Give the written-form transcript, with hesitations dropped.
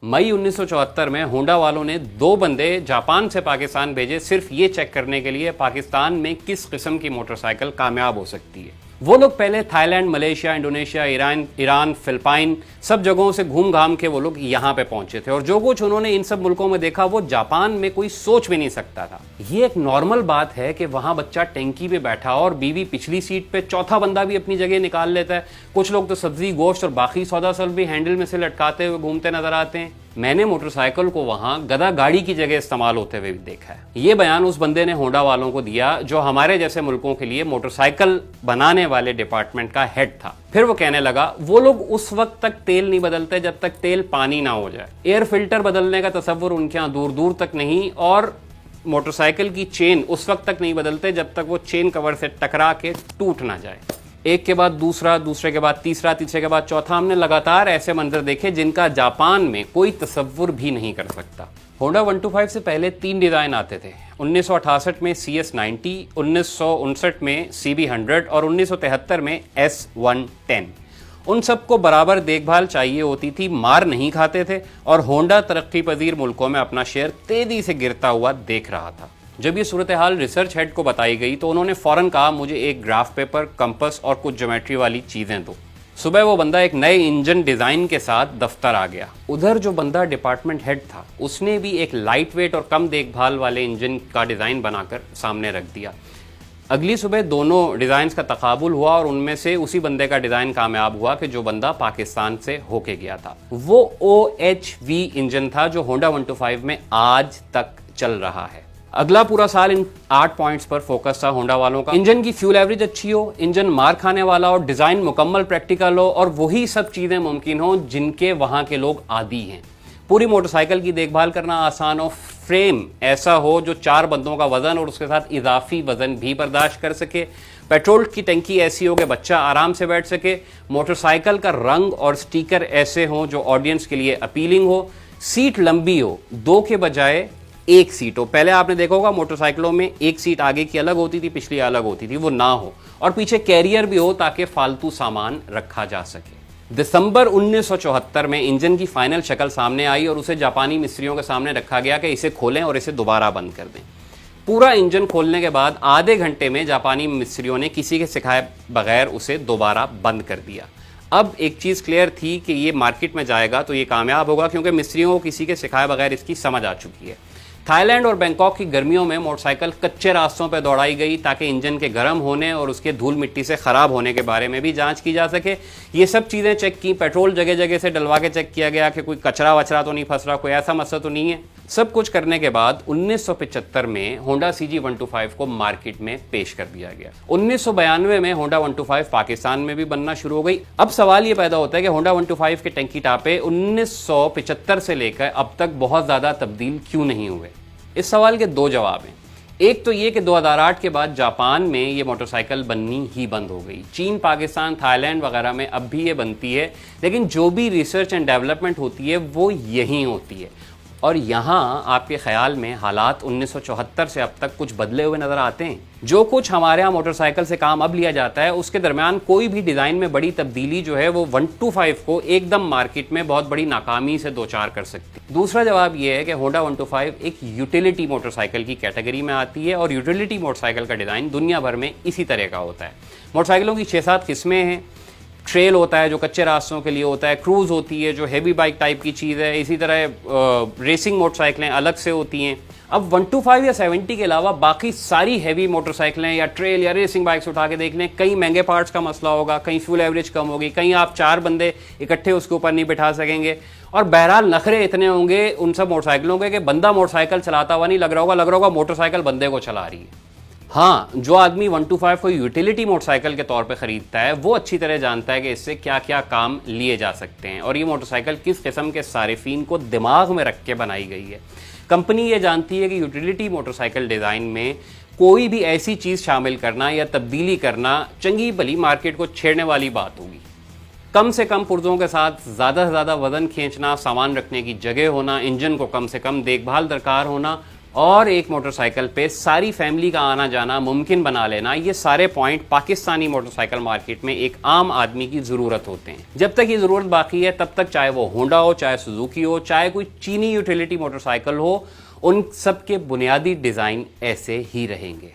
मई 1974 में होंडा वालों ने 2 बंदे जापान से पाकिस्तान भेजे सिर्फ ये चेक करने के लिए पाकिस्तान में किस किस्म की मोटरसाइकिल कामयाब हो सकती है। वो लोग पहले Thailand, Malaysia, Indonesia, Iran, Philippine सब जगहों से घूम घाम के वो लोग यहाँ पे पहुंचे थे और जो कुछ उन्होंने इन सब मुल्कों में देखा वो जापान में कोई सोच भी नहीं सकता था। ये एक नॉर्मल बात है कि वहां बच्चा टैंकी पे बैठा और बीवी पिछली सीट पे, चौथा बंदा भी अपनी जगह निकाल लेता है। कुछ लोग तो सब्जी, गोश्त और बाकी सौदा सब भी हैंडल में से लटकाते हुए घूमते नजर आते हैं। मैंने मोटरसाइकिल को वहां गधा गाड़ी की जगह इस्तेमाल होते हुए भी देखा है। ये बयान उस बंदे ने होंडा वालों को दिया जो हमारे जैसे मुल्कों के लिए मोटरसाइकिल बनाने वाले डिपार्टमेंट का हेड था। फिर वो कहने लगा वो लोग उस वक्त तक तेल नहीं बदलते जब तक तेल पानी ना हो जाए। एयर फिल्टर बदलने का तसव्वुर उनके यहाँ दूर दूर तक नहीं, और मोटरसाइकिल की चेन उस वक्त तक नहीं बदलते जब तक वो चेन कवर से टकरा के टूट ना जाए। एक के बाद दूसरा, दूसरे के बाद तीसरा, तीसरे के बाद चौथा, हमने लगातार ऐसे मंजर देखे जिनका जापान में कोई तसव्वुर भी नहीं कर सकता। होंडा 125 से पहले 3 डिजाइन आते थे। 1968 में CS90, 1959 में CB100 और 1973 में S110। उन सबको बराबर देखभाल चाहिए होती थी, मार नहीं खाते थे और होंडा तरक्की पजीर मुल्कों में अपना शेयर तेजी से गिरता हुआ देख रहा था। जब ये सूरत हाल रिसर्च हेड को बताई गई तो उन्होंने फौरन कहा मुझे एक ग्राफ पेपर, कंपस और कुछ ज्योमेट्री वाली चीजें दो। सुबह वो बंदा एक नए इंजन डिजाइन के साथ दफ्तर आ गया। उधर जो बंदा डिपार्टमेंट हेड था उसने भी एक लाइट वेट और कम देखभाल वाले इंजन का डिजाइन बनाकर सामने रख दिया। अगली सुबह दोनों डिजाइन का तकाबुल हुआ और उनमें से उसी बंदे का डिजाइन कामयाब हुआ कि जो बंदा पाकिस्तान से होके गया था। वो OHV इंजन था जो होंडा 125 में आज तक चल रहा है। अगला पूरा साल इन 8 पॉइंट्स पर फोकस था होंडा वालों का। इंजन की फ्यूल एवरेज अच्छी हो, इंजन मार खाने वाला हो, डिजाइन मुकम्मल प्रैक्टिकल हो और वही सब चीजें मुमकिन हो जिनके वहां के लोग आदी हैं। पूरी मोटरसाइकिल की देखभाल करना आसान हो, फ्रेम ऐसा हो जो 4 बंदों का वजन और उसके साथ इजाफी वजन भी बर्दाश्त कर सके, पेट्रोल की टंकी ऐसी हो कि बच्चा आराम से बैठ सके, मोटरसाइकिल का रंग और स्टिकर ऐसे हो जो ऑडियंस के लिए अपीलिंग हो, सीट लंबी हो, 2 के बजाय 1 सीट हो। पहले आपने देखा होगा मोटरसाइकिलों में 1 सीट आगे की अलग होती थी, पिछली अलग होती थी, वो ना हो, और पीछे कैरियर भी हो ताकि फालतू सामान रखा जा सके। दिसंबर 1974 में इंजन की फाइनल शक्ल सामने आई और उसे जापानी मिस्त्रियों के सामने रखा गया कि इसे खोलें और इसे दोबारा बंद कर दें। पूरा इंजन खोलने के बाद आधे घंटे में जापानी मिस्त्रियों ने किसी के सिखाए बगैर उसे दोबारा बंद कर दिया। अब एक चीज़ क्लियर थी कि ये मार्केट में जाएगा तो ये कामयाब होगा क्योंकि मिस्त्रियों को किसी के सिखाए बगैर इसकी समझ आ चुकी है। थाईलैंड और बैंकॉक की गर्मियों में मोटरसाइकिल कच्चे रास्तों पर दौड़ाई गई ताकि इंजन के गर्म होने और उसके धूल मिट्टी से ख़राब होने के बारे में भी जांच की जा सके। ये सब चीज़ें चेक की, पेट्रोल जगह जगह से डलवा के चेक किया गया कि कोई कचरा वचरा तो नहीं फंस रहा, कोई ऐसा मसला तो नहीं है। सब कुछ करने के बाद 1975 में होंडा CG125 को मार्केट में पेश कर दिया गया। 1992 में होंडा 125 पाकिस्तान में भी बनना शुरू हो गई। अब सवाल ये पैदा होता है कि होंडा 125 के टंकी टापे 1975 से लेकर अब तक बहुत ज़्यादा तब्दील क्यों नहीं हुए? इस सवाल के 2 जवाब हैं। एक तो ये कि 2008 के बाद जापान में ये मोटरसाइकिल बननी ही बंद हो गई। चीन, पाकिस्तान, थाईलैंड वगैरह में अब भी ये बनती है, लेकिन जो भी रिसर्च एंड डेवलपमेंट होती है वो यहीं होती है। और यहाँ आपके ख्याल में हालात 1974 से अब तक कुछ बदले हुए नजर आते हैं? जो कुछ हमारे यहाँ मोटरसाइकिल से काम अब लिया जाता है उसके दरमियान कोई भी डिज़ाइन में बड़ी तब्दीली जो है वो 125 को एकदम मार्केट में बहुत बड़ी नाकामी से दो चार कर सकती है। दूसरा जवाब ये है कि होंडा 125 एक यूटिलिटी मोटरसाइकिल की कैटेगरी में आती है और यूटिलिटी मोटरसाइकिल का डिज़ाइन दुनिया भर में इसी तरह का होता है। मोटरसाइकिलों की 6-7 किस्में हैं। ट्रेल होता है जो कच्चे रास्तों के लिए होता है, क्रूज़ होती है जो हैवी बाइक टाइप की चीज़ है, इसी तरह रेसिंग मोटरसाइकिलें अलग से होती हैं। अब 125 या 70 के अलावा बाकी सारी हैवी मोटरसाइकिलें या ट्रेल या रेसिंग बाइक्स उठा के देख लें, कहीं महंगे पार्ट्स का मसला होगा, कहीं फ्यूल एवरेज कम होगी, कहीं आप 4 बंदे इकट्ठे उसके ऊपर नहीं बिठा सकेंगे, और बहरहाल नखरे इतने होंगे उन सब मोटरसाइकिलों के कि बंदा मोटरसाइकिल चलाता हुआ नहीं लग रहा होगा मोटरसाइकिल बंदे को चला रही है। हाँ, जो आदमी 125 को यूटिलिटी मोटरसाइकिल के तौर पे ख़रीदता है वो अच्छी तरह जानता है कि इससे क्या क्या काम लिए जा सकते हैं और ये मोटरसाइकिल किस किस्म के सारिफीन को दिमाग में रख के बनाई गई है। कंपनी ये जानती है कि यूटिलिटी मोटरसाइकिल डिज़ाइन में कोई भी ऐसी चीज़ शामिल करना या तब्दीली करना चंगी भली मार्केट को छेड़ने वाली बात होगी। कम से कम पुर्जों के साथ ज़्यादा से ज़्यादा वज़न खींचना, सामान रखने की जगह होना, इंजन को कम से कम देखभाल दरकार होना, और एक मोटरसाइकिल पे सारी फैमिली का आना जाना मुमकिन बना लेना, ये सारे पॉइंट पाकिस्तानी मोटरसाइकिल मार्केट में एक आम आदमी की जरूरत होते हैं। जब तक ये जरूरत बाकी है तब तक चाहे वो होंडा हो, चाहे सुजुकी हो, चाहे कोई चीनी यूटिलिटी मोटरसाइकिल हो, उन सब के बुनियादी डिजाइन ऐसे ही रहेंगे।